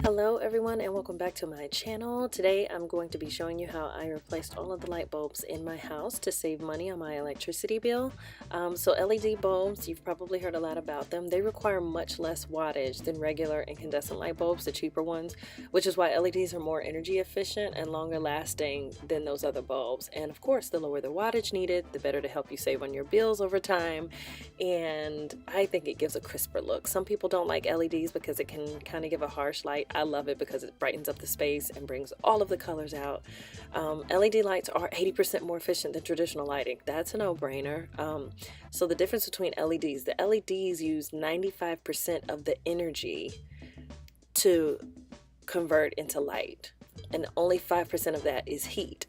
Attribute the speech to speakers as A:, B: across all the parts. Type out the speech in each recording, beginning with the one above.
A: Hello everyone and welcome back to my channel. Today I'm going to be showing you how I replaced all of the light bulbs in my house to save money on my electricity bill. So LED bulbs, you've probably heard a lot about them. They require much less wattage than regular incandescent light bulbs, the cheaper ones, which is why LEDs are more energy efficient and longer lasting than those other bulbs. And of course, the lower the wattage needed, the better to help you save on your bills over time. And I think it gives a crisper look. Some people don't like LEDs because it can kind of give a harsh light. I love it because it brightens up the space and brings all of the colors out. LED lights are 80% more efficient than traditional lighting. That's a no-brainer. So the difference between LEDs, the LEDs use 95% of the energy to convert into light, and only 5% of that is heat.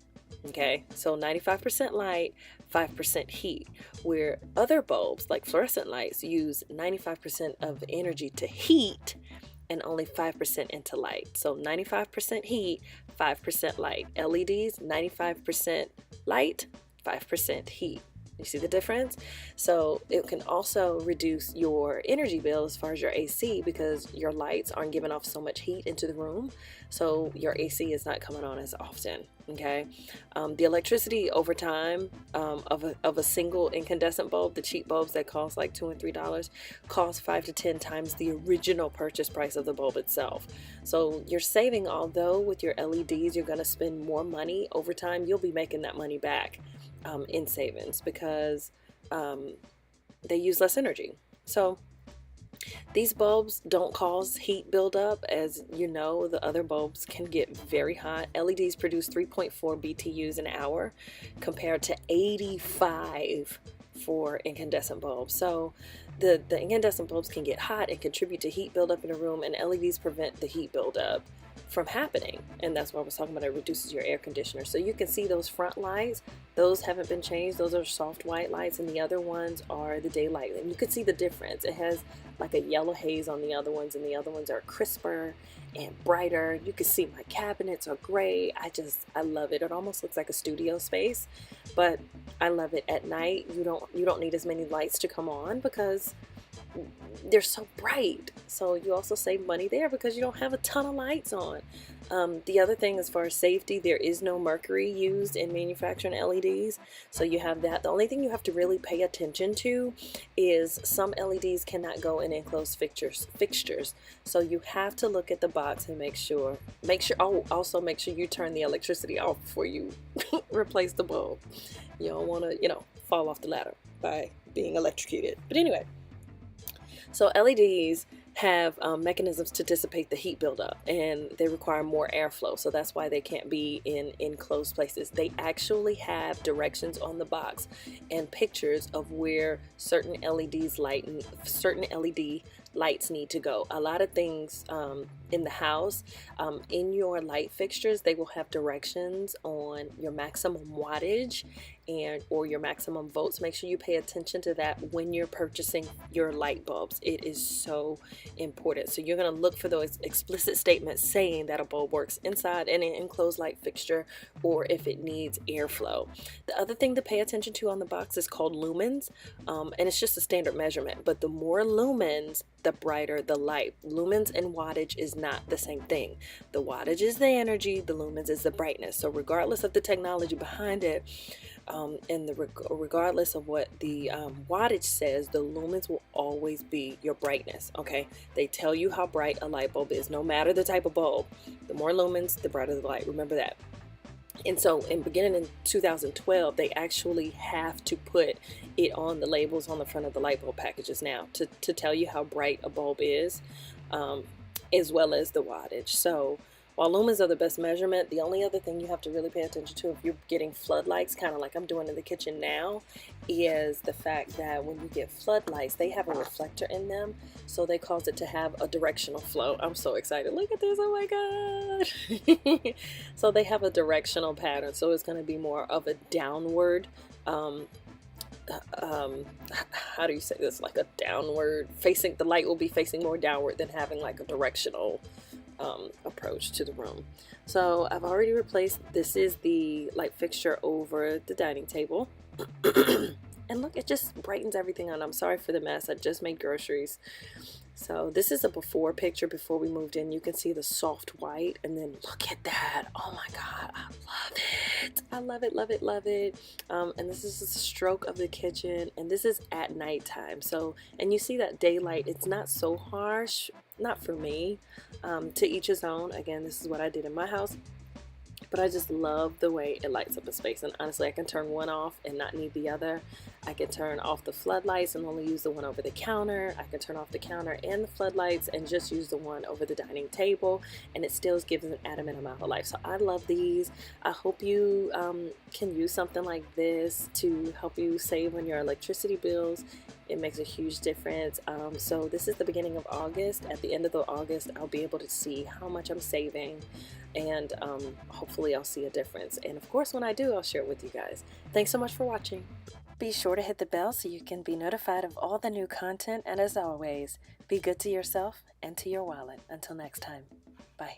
A: Okay, so 95% light, 5% heat, where other bulbs like fluorescent lights use 95% of energy to heat and only 5% into light. So 95% heat, 5% light. LEDs, 95% light, 5% heat. You see the difference? So it can also reduce your energy bill as far as your AC, because your lights aren't giving off so much heat into the room, so your AC is not coming on as often. Okay, the electricity over time of a single incandescent bulb, the cheap bulbs that cost like $2 and $3, cost 5 to 10 times the original purchase price of the bulb itself. So you're saving, although with your LEDs you're going to spend more money over time, you'll be making that money back in savings, because they use less energy. So these bulbs don't cause heat buildup. As you know, the other bulbs can get very hot. LEDs produce 3.4 BTUs an hour compared to 85 for incandescent bulbs. So the incandescent bulbs can get hot and contribute to heat buildup in a room, and LEDs prevent the heat buildup from happening. And that's what I was talking about. It reduces your air conditioner. So you can see those front lights, those haven't been changed. Those are soft white lights, and the other ones are the daylight. And you can see the difference. It has like a yellow haze on the other ones, and the other ones are crisper and brighter. You can see my cabinets are gray. I love it. It almost looks like a studio space, but I love it. At night, you don't need as many lights to come on because they're so bright. So you also save money there because you don't have a ton of lights on. The other thing, as far as safety, there is no mercury used in manufacturing LEDs, so you have that. The only thing you have to really pay attention to is some LEDs cannot go in enclosed fixtures. So you have to look at the box and make sure also make sure you turn the electricity off before you replace the bulb. You don't want to, fall off the ladder by being electrocuted. But anyway, so LEDs have mechanisms to dissipate the heat buildup, and they require more airflow, so that's why they can't be in enclosed places. They actually have directions on the box and pictures of where certain LED lights need to go. A lot of things in the house, in your light fixtures, they will have directions on your maximum wattage or your maximum volts. Make sure you pay attention to that when you're purchasing your light bulbs. It is so important. So you're going to look for those explicit statements saying that a bulb works inside an enclosed light fixture, or if it needs airflow. The other thing to pay attention to on the box is called lumens, and it's just a standard measurement, but the more lumens, the brighter the light. Lumens and wattage is not the same thing. The wattage is the energy, the lumens is the brightness. So regardless of the technology behind it, and regardless of what the wattage says, the lumens will always be your brightness. Okay, they tell you how bright a light bulb is, no matter the type of bulb. The more lumens, the brighter the light. Remember that. And so beginning in 2012, they actually have to put it on the labels on the front of the light bulb packages now to tell you how bright a bulb is, as well as the wattage. So while lumens are the best measurement, the only other thing you have to really pay attention to if you're getting floodlights, kind of like I'm doing in the kitchen now, is the fact that when you get floodlights, they have a reflector in them, so they cause it to have a directional flow. I'm so excited. Look at this. Oh my God. So they have a directional pattern, so it's going to be more of a downward, how do you say this? Like a downward facing, the light will be facing more downward than having like a directional approach to the room. So I've already replaced, this is the light fixture over the dining table. And look, it just brightens everything on. I'm sorry for the mess. I just made groceries. So this is a before picture before we moved in. You can see the soft white, and then look at that. Oh my God, I love it. I love it, love it, love it. And this is a stroke of the kitchen, and this is at nighttime. So, and you see that daylight, it's not so harsh, not for me. To each his own. Again, this is what I did in my house. But I just love the way it lights up a space. And honestly, I can turn one off and not need the other. I can turn off the floodlights and only use the one over the counter. I can turn off the counter and the floodlights and just use the one over the dining table, and it still gives an adamant amount of light. So I love these. I hope you can use something like this to help you save on your electricity bills. It makes a huge difference. So this is the beginning of August. At the end of the August, I'll be able to see how much I'm saving, and hopefully I'll see a difference. And of course, when I do, I'll share it with you guys. Thanks so much for watching. Be sure to hit the bell so you can be notified of all the new content. And as always, be good to yourself and to your wallet. Until next time, bye.